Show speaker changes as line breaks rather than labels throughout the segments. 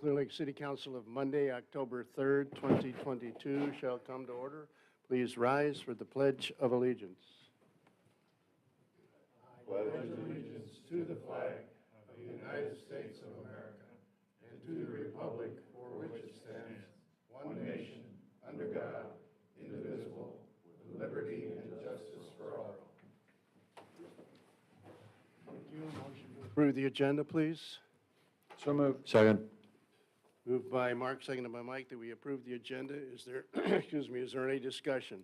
Clear Lake City Council of Monday, October 3rd, 2022 shall come to order. Please rise for the Pledge of Allegiance. I pledge allegiance to the flag of the United States of America and to the republic for which it stands, one nation, under God, indivisible, with liberty and justice for all. Thank you. Motion to approve the agenda, please.
So moved.
Second.
Moved by Mark, seconded by Mike, that we approve the agenda. Is there, excuse me, is there any discussion?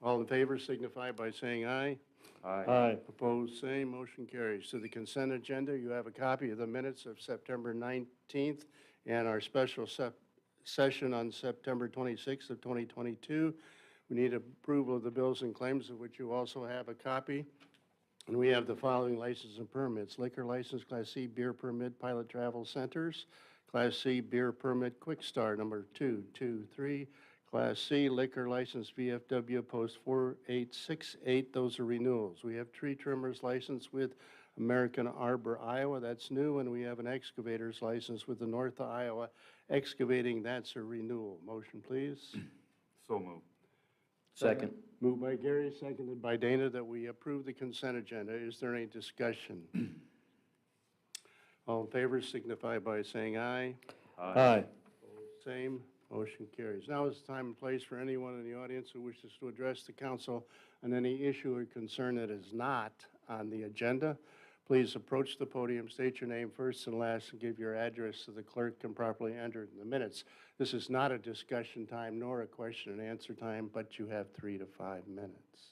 All in favor signify by saying aye.
Aye.
Opposed, same. Motion carries. To the consent agenda, you have a copy of the minutes of September 19th and our special session on September 26th of 2022. We need approval of the bills and claims, of which you also have a copy. And we have the following licenses and permits: liquor license, Class C beer permit, Pilot Travel Centers; Class C beer permit, Quick Star number 223; Class C liquor license, VFW Post 4868. Those are renewals. We have tree trimmers license with American Arbor, Iowa. That's new. And we have an excavator's license with the North Iowa Excavating. That's a renewal. Motion, please.
So moved.
Second.
Moved by Gary, seconded by Dana, that we approve the consent agenda. Is there any discussion? All in favor signify by saying aye.
Aye.
Same. Motion carries. Now is the time and place for anyone in the audience who wishes to address the council on any issue or concern that is not on the agenda. Please approach the podium, state your name first and last, and give your address so the clerk can properly enter it in the minutes. This is not a discussion time nor a question and answer time, but you have 3 to 5 minutes.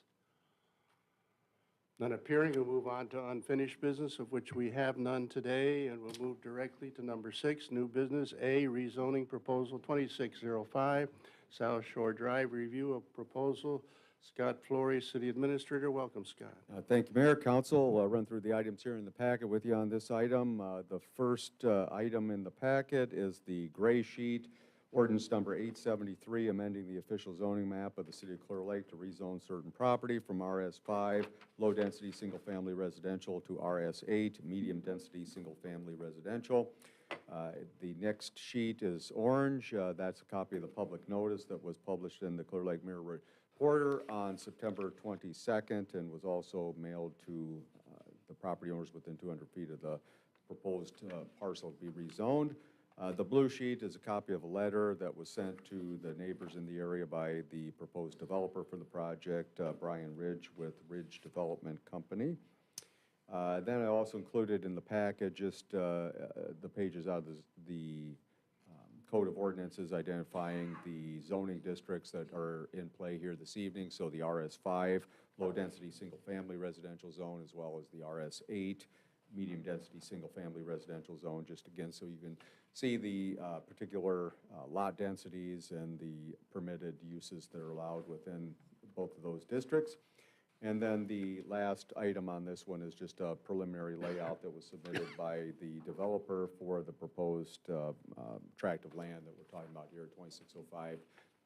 None appearing, we'll move on to unfinished business, of which we have none today, and we'll move directly to number 6, new business. A, rezoning proposal 2605, South Shore Drive, review of proposal. Scott Flory, City Administrator. Welcome, Scott.
Thank you, Mayor. Council, I'll run through the items here in the packet with you on this item. The first item in the packet is the gray sheet, ordinance number 873, amending the official zoning map of the City of Clear Lake to rezone certain property from RS5, low-density single-family residential, to RS8, medium-density single-family residential. The next sheet is orange. That's a copy of the public notice that was published in the Clear Lake Mirror Reporter on September 22nd and was also mailed to the property owners within 200 feet of the proposed parcel to be rezoned. The blue sheet is a copy of a letter that was sent to the neighbors in the area by the proposed developer for the project, Brian Ridge with Ridge Development Company. Then I also included in the packet just the pages out of the Code of Ordinances identifying the zoning districts that are in play here this evening. So the RS5, low-density single-family residential zone, as well as the RS8, medium-density single-family residential zone, just again so you can see the particular lot densities and the permitted uses that are allowed within both of those districts. And then the last item on this one is just a preliminary layout that was submitted by the developer for the proposed tract of land that we're talking about here, 2605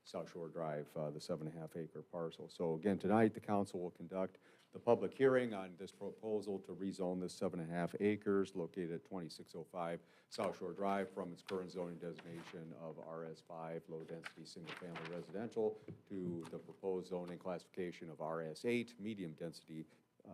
South Shore Drive, the 7.5-acre parcel. So again, tonight the council will conduct the public hearing on this proposal to rezone this 7.5 acres located at 2605 South Shore Drive from its current zoning designation of RS5, low-density single-family residential, to the proposed zoning classification of RS8, medium-density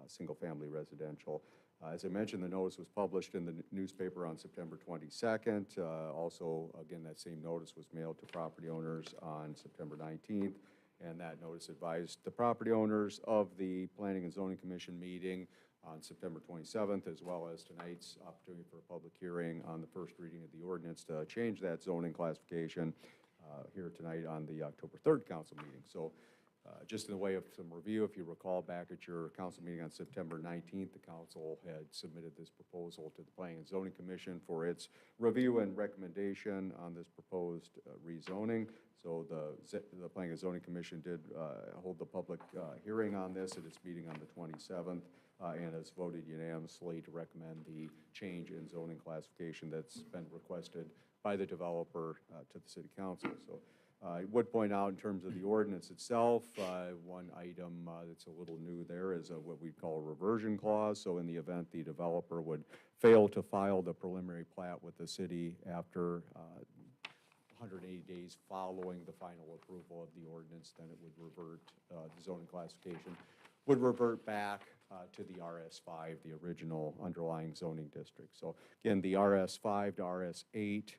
single-family residential. As I mentioned, the notice was published in the newspaper on September 22nd. Also, again, that same notice was mailed to property owners on September 19th. And that notice advised the property owners of the Planning and Zoning Commission meeting on September 27th, as well as tonight's opportunity for a public hearing on the first reading of the ordinance to change that zoning classification here tonight on the October 3rd council meeting. So just in the way of some review, if you recall back at your council meeting on September 19th, the council had submitted this proposal to the Planning and Zoning Commission for its review and recommendation on this proposed rezoning. So the Planning and Zoning Commission did hold the public hearing on this at its meeting on the 27th and has voted unanimously to recommend the change in zoning classification that's been requested by the developer to the City Council. So I would point out in terms of the ordinance itself, one item that's a little new there is what we'd call a reversion clause. So in the event the developer would failed to file the preliminary plat with the city after 180 days following the final approval of the ordinance, then it would revert, the zoning classification would revert back to the RS5, the original underlying zoning district. So again, the RS5 to RS8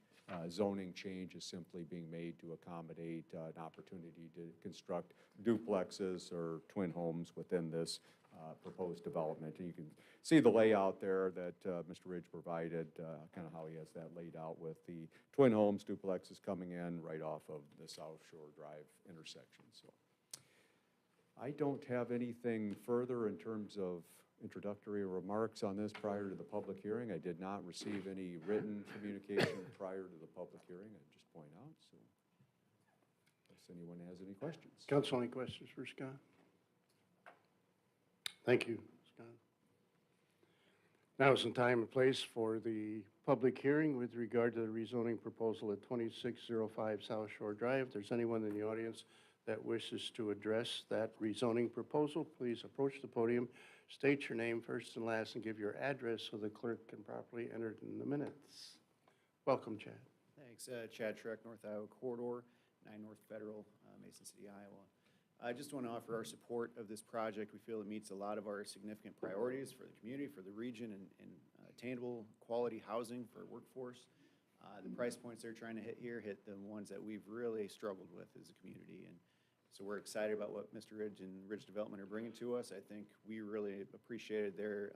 zoning change is simply being made to accommodate an opportunity to construct duplexes or twin homes within this proposed development. And you can see the layout there that Mr. Ridge provided, kind of how he has that laid out with the twin homes, duplexes coming in right off of the South Shore Drive intersection. So I don't have anything further in terms of introductory remarks on this prior to the public hearing. I did not receive any written communication prior to the public hearing, I'd just point out. So unless anyone has any questions.
Council, any questions for Scott? Thank you, Scott. Now is the time and place for the public hearing with regard to the rezoning proposal at 2605 South Shore Drive. If there's anyone in the audience that wishes to address that rezoning proposal, please approach the podium, state your name first and last, and give your address so the clerk can properly enter it in the minutes. Welcome, Chad.
Thanks. Chad Schreck, North Iowa Corridor, 9 North Federal, Mason City, Iowa. I just want to offer our support of this project. We feel it meets a lot of our significant priorities for the community, for the region, and attainable quality housing for workforce. The price points they're trying to hit here hit the ones that we've really struggled with as a community. And so we're excited about what Mr. Ridge and Ridge Development are bringing to us. I think we really appreciated their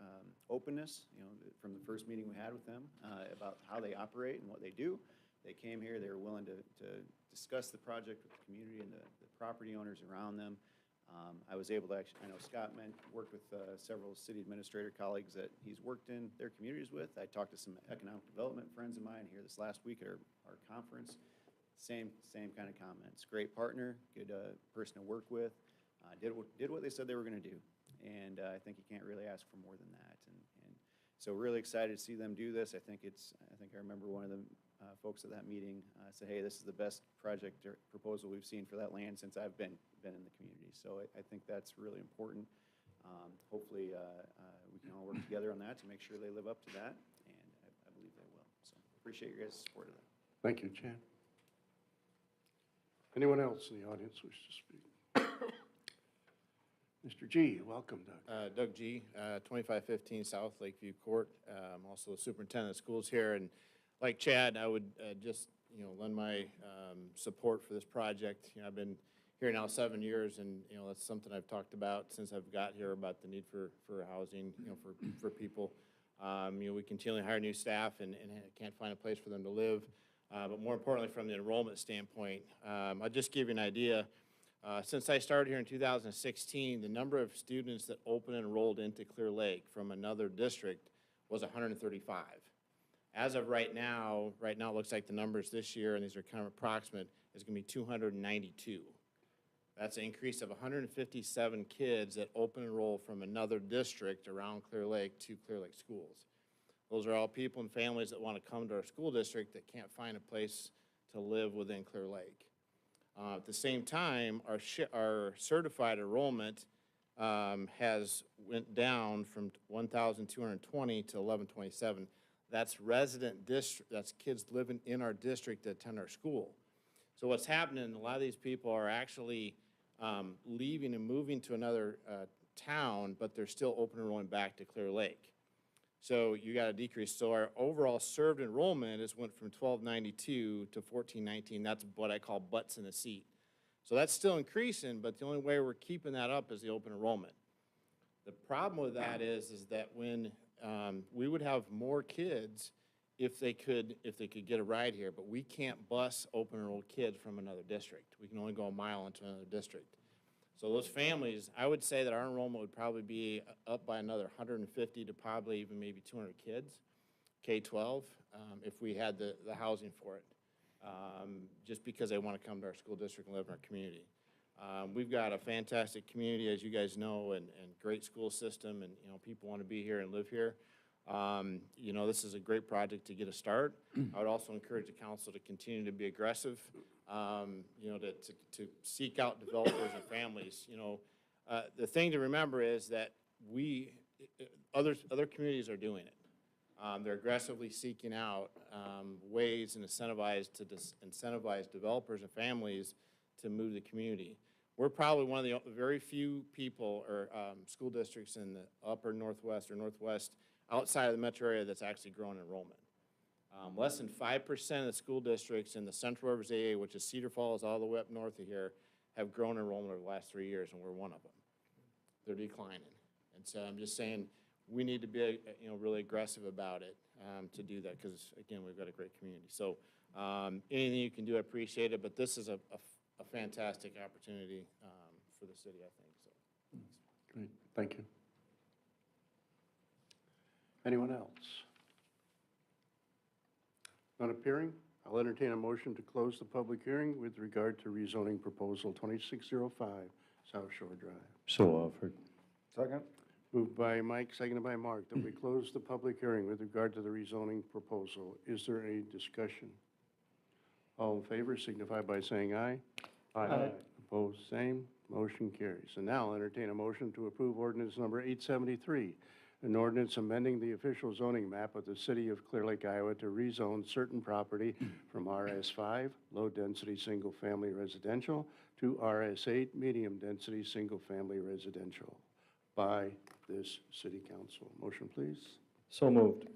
openness, from the first meeting we had with them about how they operate and what they do. They came here, they were willing to discuss the project with the community and the property owners around them. I was able to actually, I know Scott worked with several city administrator colleagues that he's worked in their communities with. I talked to some economic development friends of mine here this last week at our conference. Same kind of comments. Great partner, good person to work with. Did what they said they were going to do, and I think you can't really ask for more than that. And so really excited to see them do this. I think I remember one of the folks at that meeting said, "Hey, this is the best project or proposal we've seen for that land since I've been in the community." So I think that's really important. Hopefully, we can all work together on that to make sure they live up to that, and I believe they will. So appreciate your guys' support of that.
Thank you, Chad. Anyone else in the audience wish to speak? Mr. G, welcome, Doug.
Doug G., 2515 South Lakeview Court. I'm also the superintendent of schools here, and like Chad, I would just lend my support for this project. I've been here now 7 years, and that's something I've talked about since I've got here about the need for housing, for people. We continually hire new staff and can't find a place for them to live. But more importantly, from the enrollment standpoint, I'll just give you an idea. Since I started here in 2016, the number of students that open and enrolled into Clear Lake from another district was 135. As of right now it looks like the numbers this year, and these are kind of approximate, is going to be 292. That's an increase of 157 kids that open and enroll from another district around Clear Lake to Clear Lake schools. Those are all people and families that want to come to our school district that can't find a place to live within Clear Lake. At the same time, our certified enrollment has went down from 1,220 to 1,127. That's resident district, that's kids living in our district that attend our school. So what's happening, a lot of these people are actually leaving and moving to another town, but they're still open enrolling back to Clear Lake. So you got a decrease. So our overall served enrollment has went from 1,292 to 1,419. That's what I call butts in a seat. So that's still increasing, but the only way we're keeping that up is the open enrollment. The problem with that is that when we would have more kids if they could get a ride here, but we can't bus open enrolled kids from another district. We can only go a mile into another district. So those families, I would say that our enrollment would probably be up by another 150 to probably even maybe 200 kids, K-12, if we had the housing for it, just because they want to come to our school district and live in our community. We've got a fantastic community, as you guys know, and great school system, and people want to be here and live here. This is a great project to get a start. I would also encourage the council to continue to be aggressive, to seek out developers and families. The thing to remember is that other communities are doing it. They're aggressively seeking out ways and incentivize developers and families to move the community. We're probably one of the very few people or school districts in the upper Northwest or Northwest outside of the metro area that's actually grown enrollment. Less than 5% of the school districts in the Central Rivers AA, which is Cedar Falls all the way up north of here, have grown enrollment over the last 3 years, and we're one of them. They're declining. And so I'm just saying we need to be, really aggressive about it to do that because, again, we've got a great community. So anything you can do, I appreciate it, but this is a fantastic opportunity for the city, I think. So.
Great, thank you. Anyone else? Not appearing? I'll entertain a motion to close the public hearing with regard to rezoning proposal 2605 South Shore Drive.
So offered. Second.
Moved by Mike, seconded by Mark, that we close the public hearing with regard to the rezoning proposal. Is there any discussion? All in favor signify by saying aye.
Aye.
Opposed, same. Motion carries. And now I'll entertain a motion to approve ordinance number 873, an ordinance amending the official zoning map of the city of Clear Lake, Iowa to rezone certain property from RS5, low-density single-family residential, to RS8, medium-density single-family residential by this city council. Motion, please.
So moved.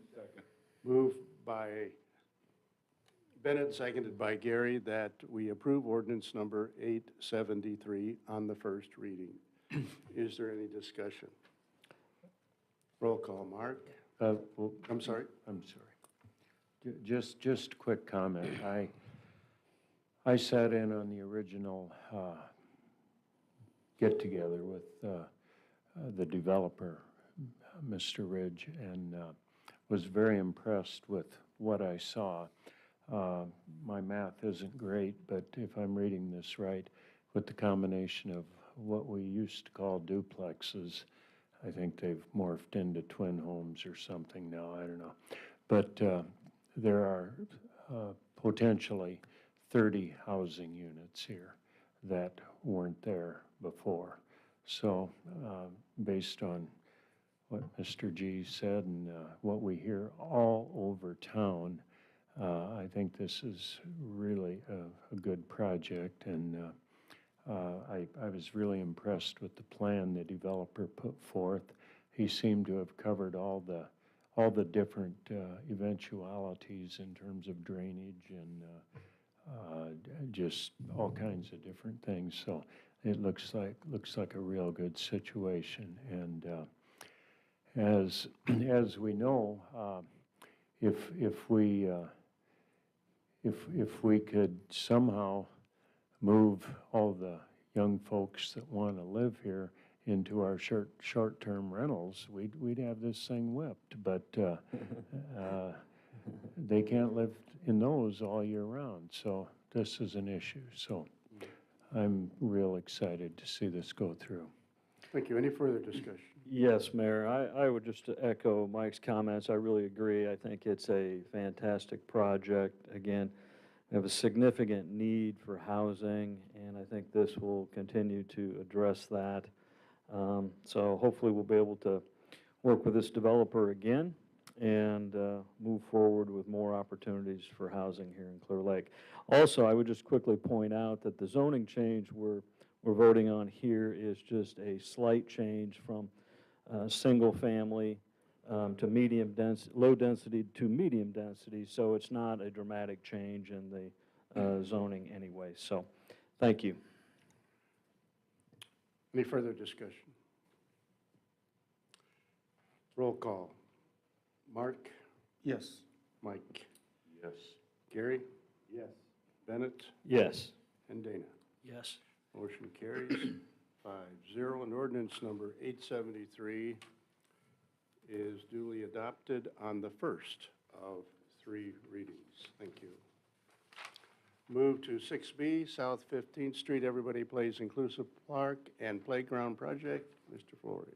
Moved by Bennett, seconded by Gary, that we approve ordinance number 873 on the first reading. Is there any discussion? Roll call, Mark.
Well,
I'm sorry.
I'm sorry. Just quick comment. I sat in on the original get-together with the developer, Mr. Ridge, and was very impressed with what I saw. My math isn't great, but if I'm reading this right, with the combination of what we used to call duplexes, I think they've morphed into twin homes or something now, I don't know. But there are potentially 30 housing units here that weren't there before. So based on what Mr. G said and what we hear all over town, I think this is really a good project, and I was really impressed with the plan the developer put forth. He seemed to have covered all the different eventualities in terms of drainage and just all kinds of different things. So it looks like a real good situation. And as we know, if we could somehow move all the young folks that want to live here into our short-term rentals, we'd have this thing whipped. But they can't live in those all year round, so this is an issue. So I'm real excited to see this go through.
Thank you. Any further discussion?
Yes, Mayor, I would just echo Mike's comments. I really agree. I think it's a fantastic project. Again, we have a significant need for housing, and I think this will continue to address that. So hopefully we'll be able to work with this developer again and move forward with more opportunities for housing here in Clear Lake. Also, I would just quickly point out that the zoning change we're voting on here is just a slight change from single family to medium density, low density to medium density, so it's not a dramatic change in the zoning anyway. So thank you.
Any further discussion? Roll call. Mark?
Yes.
Mike?
Yes.
Gary?
Yes.
Bennett?
Yes.
And Dana?
Yes.
Motion carries 5-0. And ordinance number 873 is duly adopted on the first of 3 readings. Thank you. Move to 6B, South 15th Street Everybody Plays Inclusive Park and Playground Project. Mr. Flory.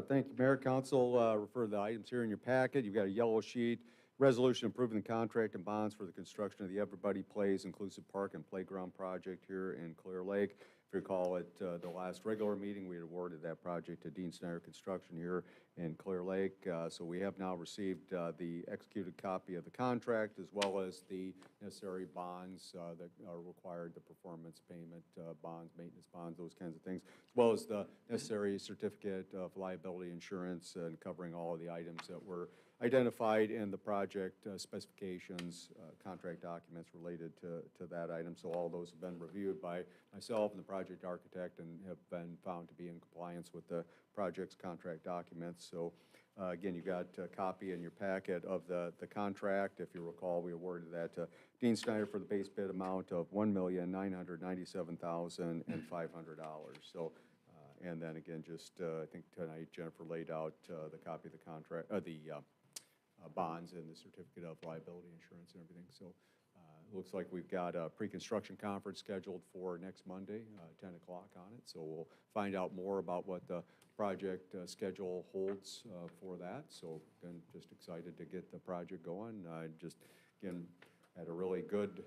Thank you, Mayor. Council, refer to the items here in your packet. You've got a yellow sheet, resolution approving the contract and bonds for the construction of the Everybody Plays Inclusive Park and Playground Project here in Clear Lake. If you recall, at the last regular meeting, we had awarded that project to Dean Snyder Construction here in Clear Lake. So we have now received the executed copy of the contract as well as the necessary bonds that are required, the performance payment bonds, maintenance bonds, those kinds of things, as well as the necessary certificate of liability insurance and covering all of the items that were identified in the project specifications, contract documents related to that item. So all those have been reviewed by myself and the project architect and have been found to be in compliance with the project's contract documents. So again, you got a copy in your packet of the contract. If you recall, we awarded that to Dean Snyder for the base bid amount of $1,997,500. So and then again, just I think tonight Jennifer laid out the copy of the contract, bonds and the certificate of liability insurance and everything. So it looks like we've got a pre-construction conference scheduled for next Monday, 10 o'clock on it. So we'll find out more about what the project schedule holds for that. So again, just excited to get the project going. Just again, had a really good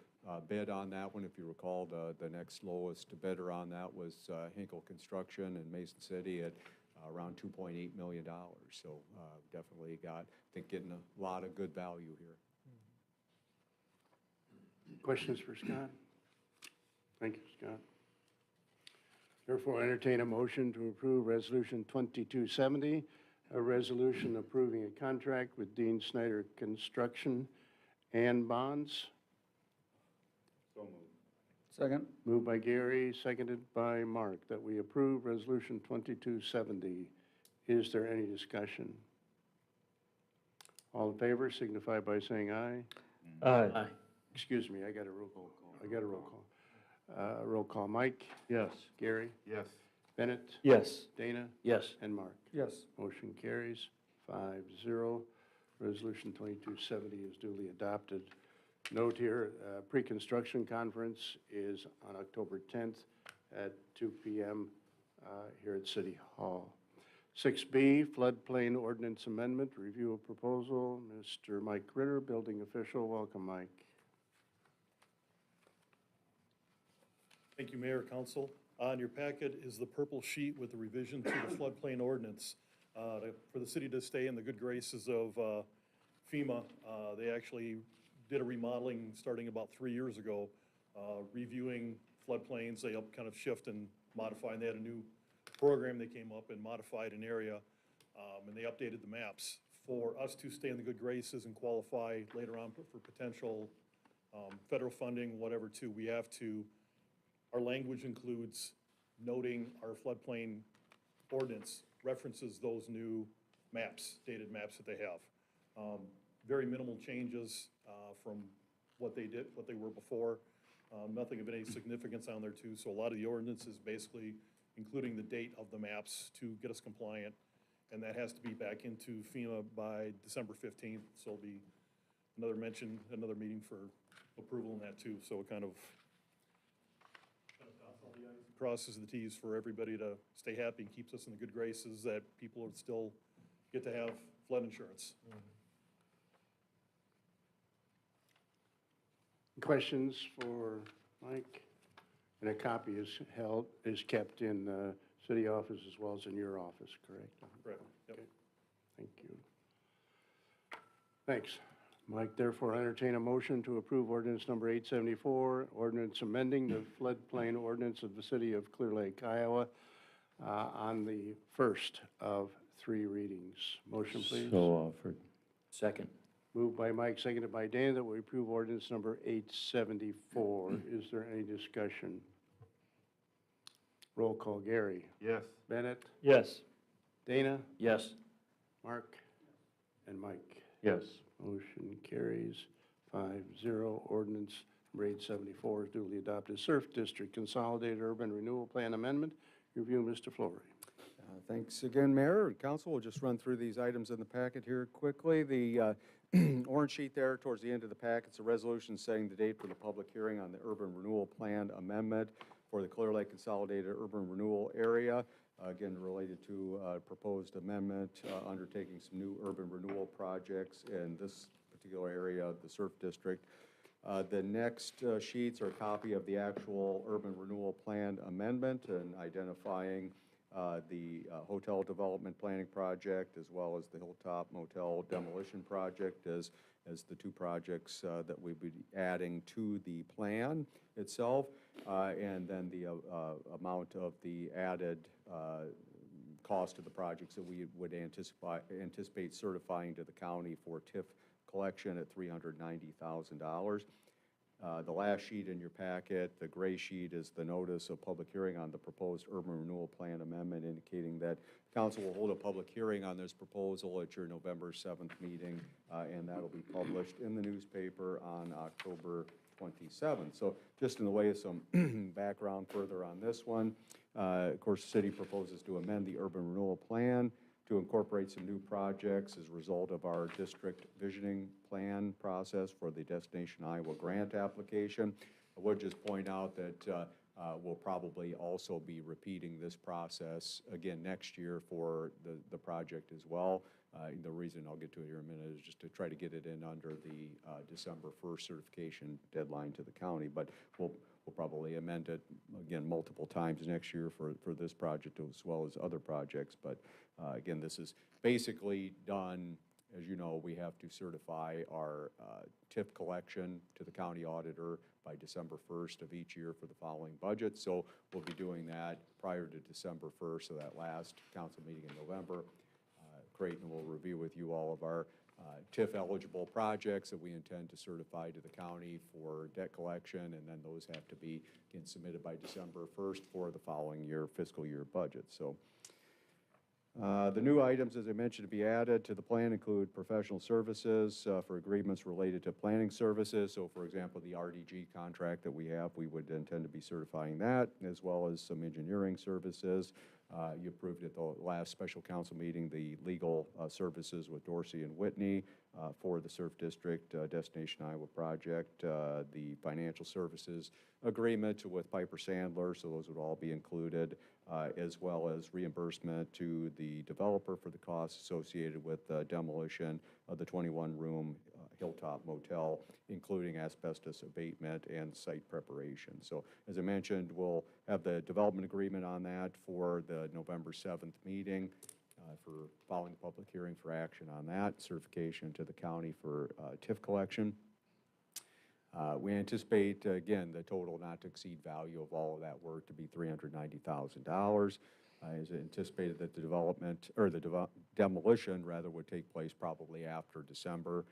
bid on that one. If you recall, the next lowest bidder on that was Hinkle Construction in Mason City at around $2.8 million. So definitely got, I think, getting a lot of good value here.
Questions for Scott? Thank you, Scott. Therefore, entertain a motion to approve Resolution 2270, a resolution approving a contract with Dean Snyder Construction and bonds.
So moved.
Second.
Moved by Gary, seconded by Mark, that we approve Resolution 2270. Is there any discussion? All in favor signify by saying aye.
Aye.
Excuse me, I got a roll call. Roll call. Mike?
Yes.
Gary?
Yes.
Bennett?
Yes.
Dana?
Yes.
And Mark?
Yes.
Motion carries 5-0. Resolution 2270 is duly adopted. Note here, pre-construction conference is on October 10th at 2 p.m. Here at City Hall. 6B, floodplain ordinance amendment, review of proposal. Mr. Mike Ritter, building official. Welcome, Mike.
Thank you, Mayor, Council. On your packet is the purple sheet with the revision to the floodplain ordinance. For the city to stay in the good graces of FEMA, they actually did a remodeling starting about 3 years ago, reviewing floodplains. They helped kind of shift and modify, and they had a new program that came up and modified an area, and they updated the maps. For us to stay in the good graces and qualify later on for potential federal funding, whatever, too, we have to, our language includes noting our floodplain ordinance references those new maps, dated maps that they have. Very minimal changes from what they were before. Nothing of any significance on there too. So a lot of the ordinance is basically including the date of the maps to get us compliant. And that has to be back into FEMA by December 15th. So it'll be another meeting for approval on that too. So it kind of dots all the I's and crosses the T's for everybody to stay happy and keeps us in the good graces that people would still get to have flood insurance.
Questions for Mike? And a copy is kept in the city office as well as in your office, correct?
Correct. Yep.
Okay. Thank you. Thanks. Mike, therefore entertain a motion to approve ordinance number 874, ordinance amending the floodplain ordinance of the city of Clear Lake, Iowa, on the first of 3 readings. Motion, please.
So offered.
Second.
Moved by Mike, seconded by Dan, that we approve ordinance number 874. Is there any discussion? Roll call. Gary?
Yes.
Bennett?
Yes.
Dana?
Yes.
Mark? And Mike?
Yes.
Motion carries 5-0. Ordinance number 874 is duly adopted. Surf District Consolidated Urban Renewal Plan Amendment. Review, Mr. Flory.
Thanks again, Mayor and Council. We'll just run through these items in the packet here quickly. The orange sheet there towards the end of the packet is a resolution setting the date for the public hearing on the Urban Renewal Plan Amendment for the Clear Lake Consolidated Urban Renewal Area. Again, related to proposed amendment undertaking some new urban renewal projects in this particular area of the Surf District. The next sheets are a copy of the actual urban renewal plan amendment and identifying the hotel development planning project as well as the Hilltop Motel demolition project as the two projects that we'd be adding to the plan itself, and then the amount of the added cost of the projects that we would anticipate certifying to the county for TIF collection at $390,000. The last sheet in your packet, the gray sheet, is the notice of public hearing on the proposed urban renewal plan amendment, indicating that council will hold a public hearing on this proposal at your November 7th meeting, and that'll be published in the newspaper on October 27th. So just in the way of some background further on this one, of course, the city proposes to amend the urban renewal plan to incorporate some new projects as a result of our district visioning plan process for the Destination Iowa grant application. I would just point out that we'll probably also be repeating this process again next year for the project as well. The reason I'll get to it here in a minute is just to try to get it in under the December 1st certification deadline to the county, but we'll probably amend it again multiple times next year for this project as well as other projects. But again, this is basically done. As you know, we have to certify our TIF collection to the county auditor by December 1st of each year for the following budget. So we'll be doing that prior to December 1st, so that last council meeting in November. Creighton will review with you all of our TIF eligible projects that we intend to certify to the county for debt collection, and then those have to be again submitted by December 1st for the following year fiscal year budget. So the new items, as I mentioned, to be added to the plan include professional services for agreements related to planning services. So, for example, the RDG contract that we have, we would intend to be certifying that, as well as some engineering services. You approved at the last special council meeting the legal services with Dorsey and Whitney for the Surf District Destination Iowa project, the financial services agreement with Piper Sandler, so those would all be included, as well as reimbursement to the developer for the costs associated with demolition of the 21-room Hilltop Motel, including asbestos abatement and site preparation. So as I mentioned, we'll have the development agreement on that for the November 7th meeting for following public hearing for action on that, certification to the county for TIF collection. We anticipate, again, the total not to exceed value of all of that work to be $390,000. It's anticipated that the development, or the demolition, rather, would take place probably after December,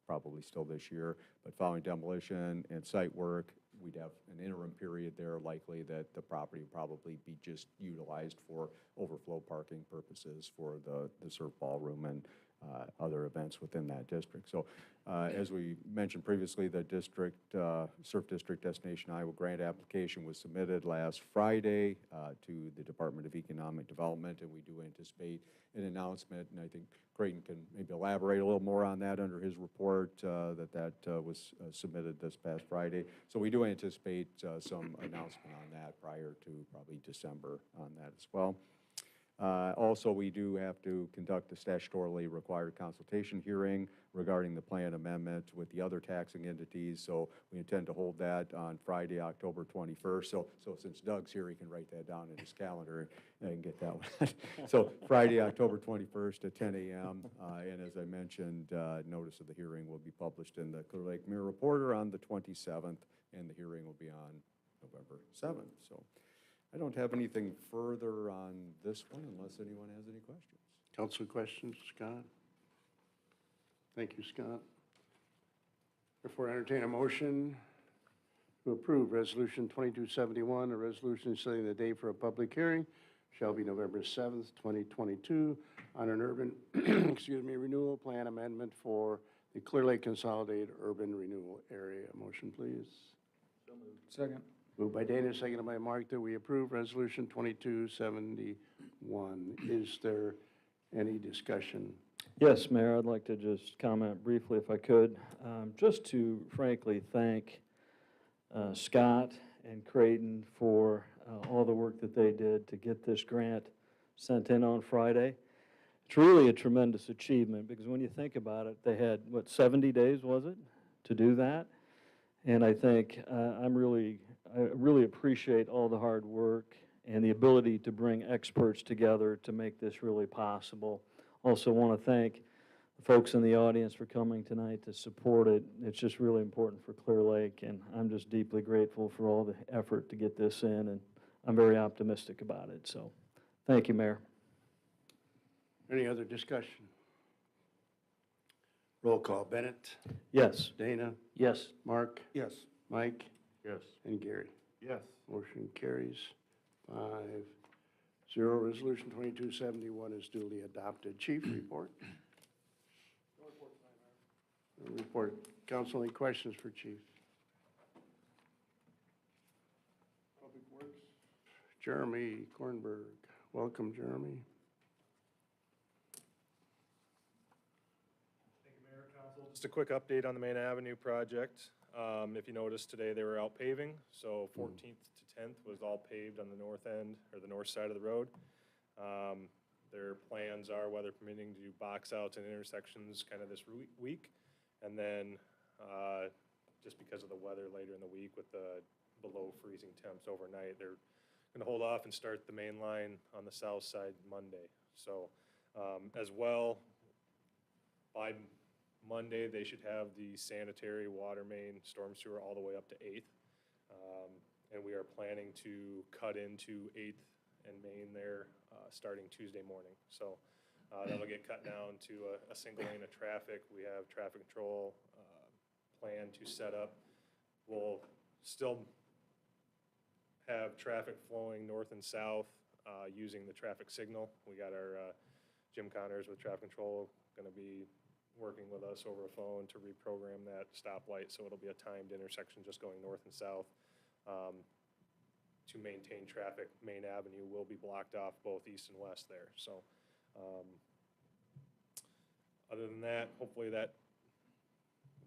probably still this year. But following demolition and site work, we'd have an interim period there, likely that the property would probably be just utilized for overflow parking purposes for the surf ballroom and other events within that district. So as we mentioned previously, the district, Surf District Destination Iowa grant application was submitted last Friday to the Department of Economic Development, and we do anticipate an announcement, and I think Creighton can maybe elaborate a little more on that under his report, that was submitted this past Friday. So we do anticipate some announcement on that prior to probably December on that as well. Also, we do have to conduct a statutorily required consultation hearing regarding the plan amendment with the other taxing entities. So we intend to hold that on Friday, October 21st. So since Doug's here, he can write that down in his calendar and get that one. So Friday, October 21st at 10 a.m. And as I mentioned, notice of the hearing will be published in the Clear Lake Mirror Reporter on the 27th, and the hearing will be on November 7th. So I don't have anything further on this one unless anyone has any questions.
Council questions, Scott? Thank you, Scott. Therefore, entertain a motion to approve Resolution 2271, a resolution setting the date for a public hearing shall be November 7th, 2022, on an urban, renewal plan amendment for the Clear Lake Consolidated Urban Renewal Area. Motion, please.
So moved. Second.
Moved by Dana, seconded by Mark, that we approve Resolution 2271. Is there any discussion?
Yes, Mayor, I'd like to just comment briefly if I could, just to frankly thank Scott and Creighton for all the work that they did to get this grant sent in on Friday. It's really a tremendous achievement because when you think about it, they had, what, 70 days, was it, to do that. And I think I really appreciate all the hard work and the ability to bring experts together to make this really possible. Also want to thank the folks in the audience for coming tonight to support it. It's just really important for Clear Lake, and I'm just deeply grateful for all the effort to get this in, and I'm very optimistic about it. So thank you, Mayor.
Any other discussion? Roll call. Bennett?
Yes.
Dana?
Yes.
Mark?
Yes.
Mike?
Yes.
And Gary?
Yes.
Motion carries 5-0. Resolution 2271 is duly adopted. Chief, report. No report. Council, any questions for Chief? Public Works. Jeremy Kornberg. Welcome, Jeremy.
Thank you, Mayor, Council. Just a quick update on the Main Avenue project. If you noticed today, they were out paving, so 14th to 10th was all paved on the north end, or the north side of the road. Their plans are, weather permitting, to do box outs and intersections kind of this week. And then, just because of the weather later in the week with the below freezing temps overnight, they're gonna hold off and start the main line on the south side Monday. So, as well, by Monday, they should have the sanitary water main, storm sewer all the way up to 8th. And we are planning to cut into 8th and Main there, starting Tuesday morning. So, that'll get cut down to a single lane of traffic. We have traffic control plan to set up. We'll still have traffic flowing north and south using the traffic signal. We got our Jim Connors with traffic control going to be working with us over a phone to reprogram that stoplight, so it'll be a timed intersection just going north and south. To maintain traffic, Main Avenue will be blocked off both east and west there. So, other than that, hopefully that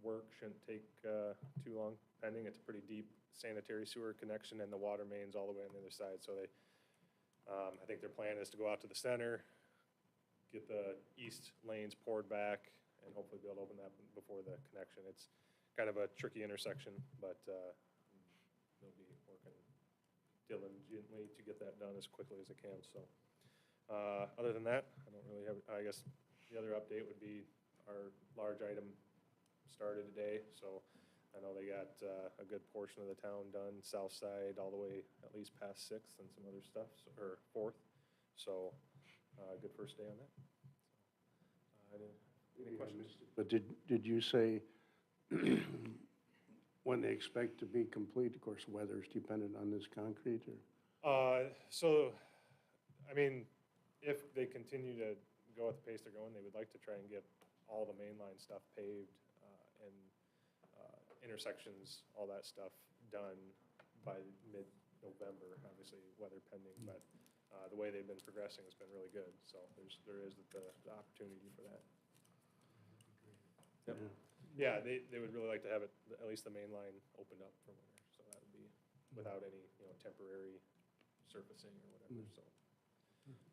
work shouldn't take too long pending. It's a pretty deep sanitary sewer connection, and the water main's all the way on the other side. So they, I think their plan is to go out to the center, get the east lanes poured back, and hopefully be able to open that before the connection. It's kind of a tricky intersection, but they'll be working diligently to get that done as quickly as they can. So, other than that, I don't really have, I guess the other update would be our large item started today. So I know they got a good portion of the town done, south side all the way at least past 6th and some other stuff, or 4th. So, good first day on that. Any questions?
But did you say when they expect to be complete? Of course, weather's dependent on this concrete, or?
So, I mean, if they continue to go at the pace they're going, they would like to try and get all the mainline stuff paved and intersections, all that stuff done by mid-November, obviously weather pending, but the way they've been progressing has been really good. So there is the opportunity for that. Yep. Yeah, they would really like to have it, at least the main line opened up for winter. So that would be without any, temporary surfacing or whatever. So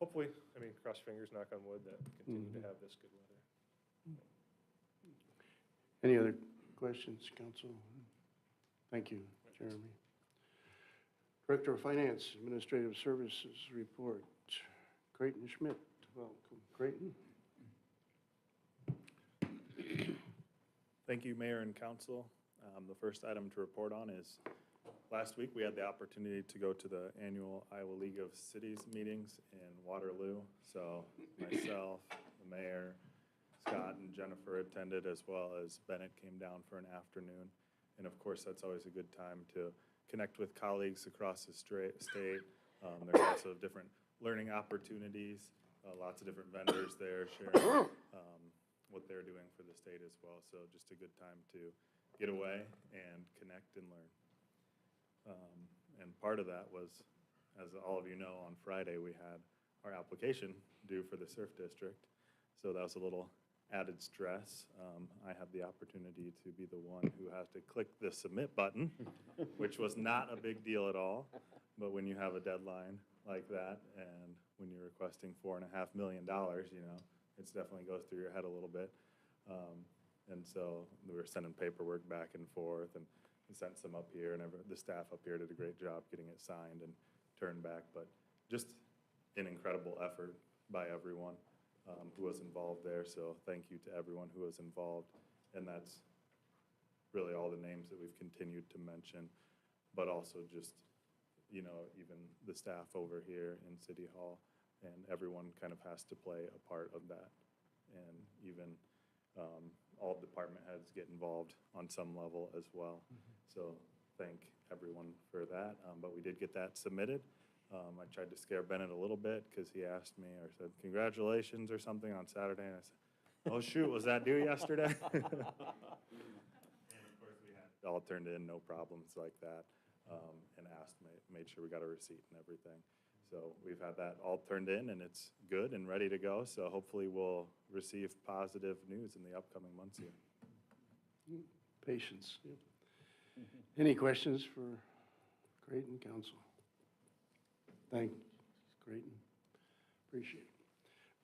hopefully, I mean, cross fingers, knock on wood, that we continue to have this good weather.
Any other questions, council? Thank you, Jeremy. Director of Finance, Administrative Services report. Creighton Schmidt, welcome. Creighton?
Thank you, Mayor and Council. The first item to report on is last week we had the opportunity to go to the annual Iowa League of Cities meetings in Waterloo. So myself, the mayor, Scott and Jennifer attended, as well as Bennett came down for an afternoon. And of course, that's always a good time to connect with colleagues across the state. There's lots of different learning opportunities, lots of different vendors there sharing what they're doing for the state as well. So just a good time to get away and connect and learn. And part of that was, as all of you know, on Friday we had our application due for the surf district. So that was a little added stress. I had the opportunity to be the one who has to click the submit button, which was not a big deal at all. But when you have a deadline like that, and when you're requesting $4.5 million, it definitely goes through your head a little bit. And so we were sending paperwork back and forth and sent some up here, and the staff up here did a great job getting it signed and turned back. But just an incredible effort by everyone who was involved there. So thank you to everyone who was involved. And that's really all the names that we've continued to mention, but also just, you know, even the staff over here in City Hall, and everyone kind of has to play a part of that. And even all department heads get involved on some level as well. So thank everyone for that. But we did get that submitted. I tried to scare Bennett a little bit because he asked me or said, congratulations or something on Saturday. And I said, oh shoot, was that due yesterday? And of course we had it all turned in, no problems like that. And made sure we got a receipt and everything. So we've had that all turned in, and it's good and ready to go. So hopefully we'll receive positive news in the upcoming months here.
Patience. Any questions for Creighton Council? Thanks, Creighton. Appreciate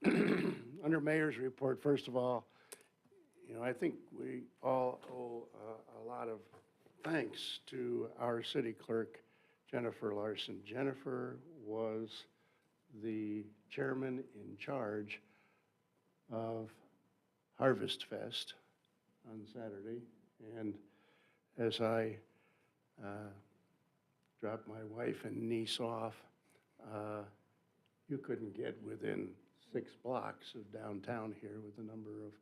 it. Under Mayor's report, first of all, you know, I think we all owe a lot of thanks to our city clerk, Jennifer Larson. Jennifer was the chairman in charge of Harvest Fest on Saturday. And as I dropped my wife and niece off, you couldn't get within 6 blocks of downtown here with the number of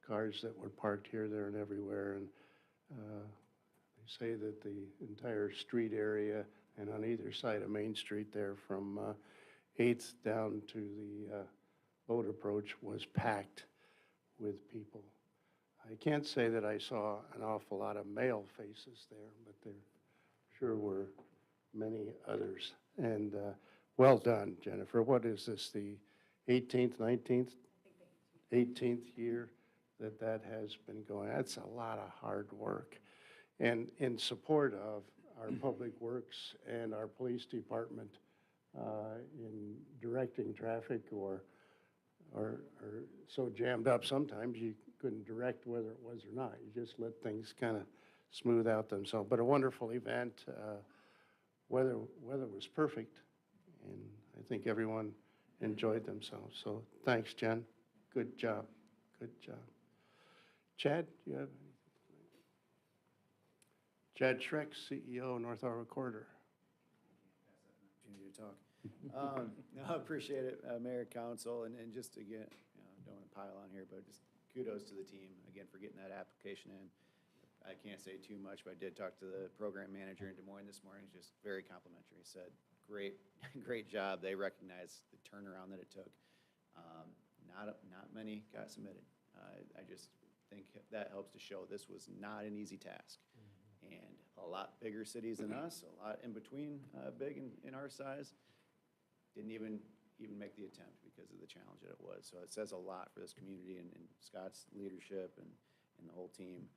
cars that were parked here, there, and everywhere. And they say that the entire street area and on either side of Main Street there from 8th down to the boat approach was packed with people. I can't say that I saw an awful lot of male faces there, but there sure were many others. And well done, Jennifer. What is this, the 18th, 19th? 18th year that has been going. That's a lot of hard work. And in support of our public works and our police department in directing traffic or so jammed up sometimes you couldn't direct whether it was or not. You just let things kind of smooth out themselves. But a wonderful event. Weather was perfect, and I think everyone enjoyed themselves. So thanks, Jen. Good job. Good job. Chad, do you have anything? Chad Schreck, CEO, North Iowa Corridor.
Opportunity to talk. No, I appreciate it, Mayor, Council, and just again, you know, don't want to pile on here, but just kudos to the team, again, for getting that application in. I can't say too much, but I did talk to the program manager in Des Moines this morning. He's just very complimentary. He said, great, great job. They recognized the turnaround that it took. Not many got submitted. I just think that helps to show this was not an easy task. And a lot bigger cities than us, a lot in between big in our size, didn't even make the attempt because of the challenge that it was. So it says a lot for this community and Scott's leadership and the whole team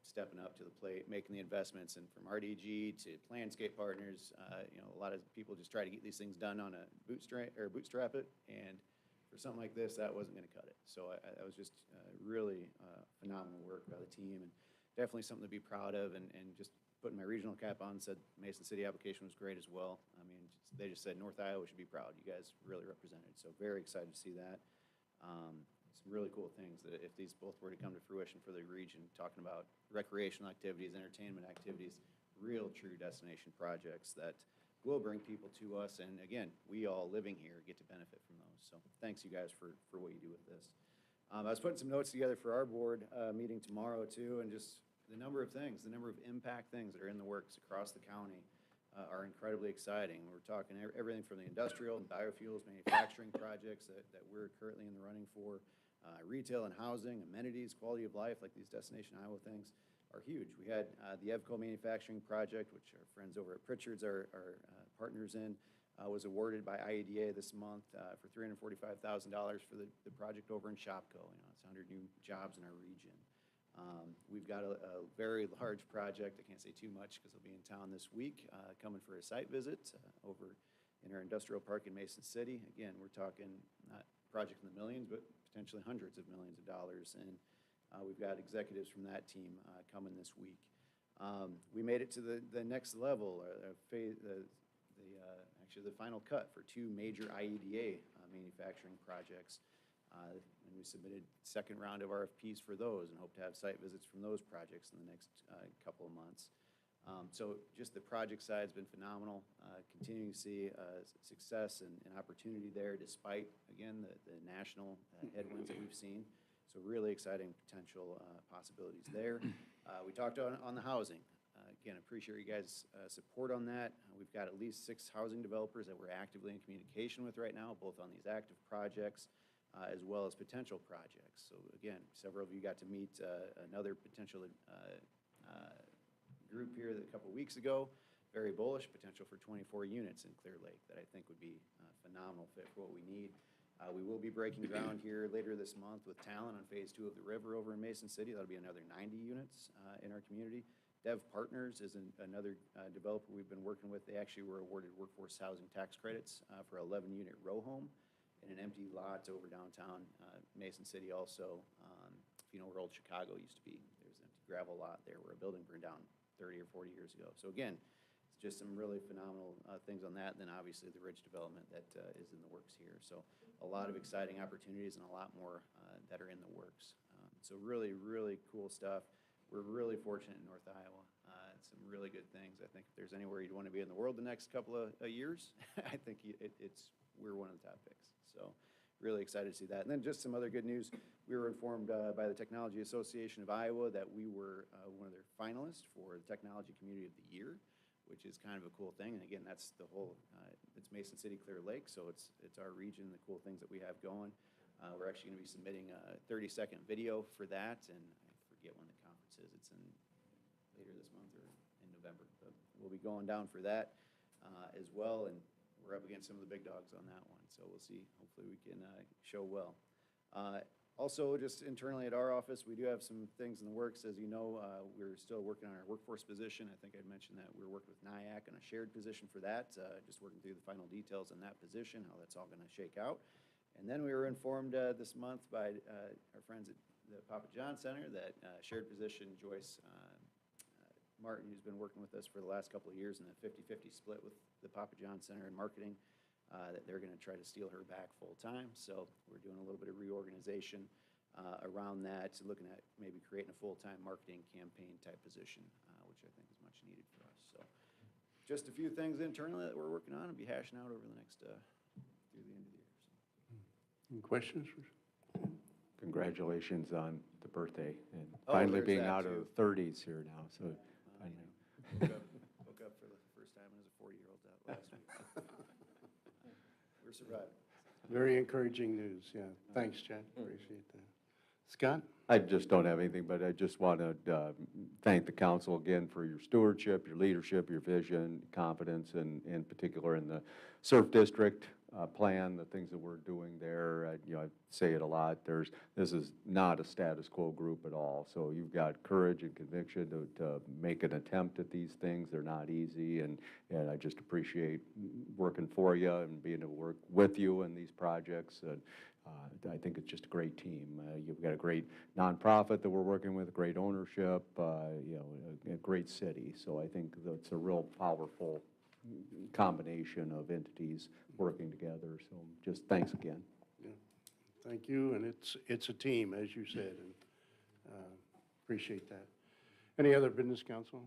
stepping up to the plate, making the investments, and from RDG to Planscape Partners, you know, a lot of people just try to get these things done on a bootstrap it, and for something like this, that wasn't going to cut it. So that was just really phenomenal work by the team, and definitely something to be proud of. And just putting my regional cap on, said Mason City application was great as well. I mean, they just said North Iowa should be proud. You guys really represented. So very excited to see that. Some really cool things that if these both were to come to fruition for the region, talking about recreational activities, entertainment activities, real true destination projects that will bring people to us. And again, we all living here get to benefit from those. So thanks you guys for what you do with this. I was putting some notes together for our board meeting tomorrow too, and just the number of things, the number of impact things that are in the works across the county are incredibly exciting. We're talking everything from the industrial and biofuels manufacturing projects that we're currently in the running for, retail and housing, amenities, quality of life, like these Destination Iowa things are huge. We had the EVCO manufacturing project, which our friends over at Pritchard's are partners in, was awarded by IEDA this month for $345,000 for the project over in Shopko. You know, it's 100 new jobs in our region. We've got a very large project, I can't say too much because I'll be in town this week, coming for a site visit over in our industrial park in Mason City. Again, we're talking not project in the millions, but potentially hundreds of millions of dollars. And We've got executives from that team coming this week. We made it to the next level, actually the final cut for two major IEDA manufacturing projects. And we submitted second round of RFPs for those and hope to have site visits from those projects in the next couple of months. So just the project side's been phenomenal. Continuing to see success and opportunity there despite, again, the national headwinds that we've seen. So really exciting potential possibilities there. We talked on the housing. Again, appreciate you guys' support on that. We've got at least 6 housing developers that we're actively in communication with right now, both on these active projects as well as potential projects. So again, several of you got to meet another potential group here a couple of weeks ago. Very bullish, potential for 24 units in Clear Lake that I think would be a phenomenal fit for what we need. We will be breaking ground here later this month with Talon on Phase 2 of the river over in Mason City. That'll be another 90 units in our community. Dev Partners is another developer we've been working with. They actually were awarded workforce housing tax credits for 11-unit row home in an empty lot over downtown Mason City also. If you know where old Chicago used to be, there's an empty gravel lot there where a building burned down 30 or 40 years ago. So again, it's just some really phenomenal things on that. And then obviously the Ridge development that is in the works here. So a lot of exciting opportunities and a lot more that are in the works. So really, really cool stuff. We're really fortunate in North Iowa. Some really good things. I think if there's anywhere you'd want to be in the world the next couple of years, I think we're one of the top picks. So really excited to see that. And then just some other good news. We were informed by the Technology Association of Iowa that we were one of their finalists for the Technology Community of the Year, which is kind of a cool thing. And again, that's the whole, it's Mason City, Clear Lake, so it's our region, the cool things that we have going. We're actually going to be submitting a 30-second video for that, and I forget when the conference is. It's later this month or in November. But we'll be going down for that as well, and we're up against some of the big dogs on that one. So we'll see. Hopefully we can show well. Also, just internally at our office, we do have some things in the works. As you know, we're still working on our workforce position. I think I'd mentioned that we're working with NIAC on a shared position for that, just working through the final details on that position, how that's all going to shake out. And then we were informed this month by our friends at the Papa John Center that shared position Joyce Martin, who's been working with us for the last couple of years in a 50-50 split with the Papa John Center in marketing, that they're going to try to steal her back full time. So we're doing a little bit of reorganization around that, looking at maybe creating a full-time marketing campaign type position, which I think is much needed for us. So just a few things internally that we're working on and be hashing out over the next, through the end of the year. So.
Any questions?
Congratulations on the birthday and
Oh,
finally
there's
being
that
out of
too.
the 30s here now, so finally.
Woke up for the first time as a 40-year-old last week. We're surviving.
Very encouraging news, yeah. Thanks, Chad, appreciate that. Scott?
I just don't have anything, but I just want to thank the council again for your stewardship, your leadership, your vision, confidence, and in particular in the SURF district plan, the things that we're doing there. I say it a lot. This is not a status quo group at all. So you've got courage and conviction to make an attempt at these things. They're not easy, and I just appreciate working for you and being able to work with you in these projects. And I think it's just a great team. You've got a great nonprofit that we're working with, great ownership, a great city. So I think that's a real powerful combination of entities working together. So just thanks again.
Yeah. Thank you, and it's a team, as you said, and appreciate that. Any other business, council?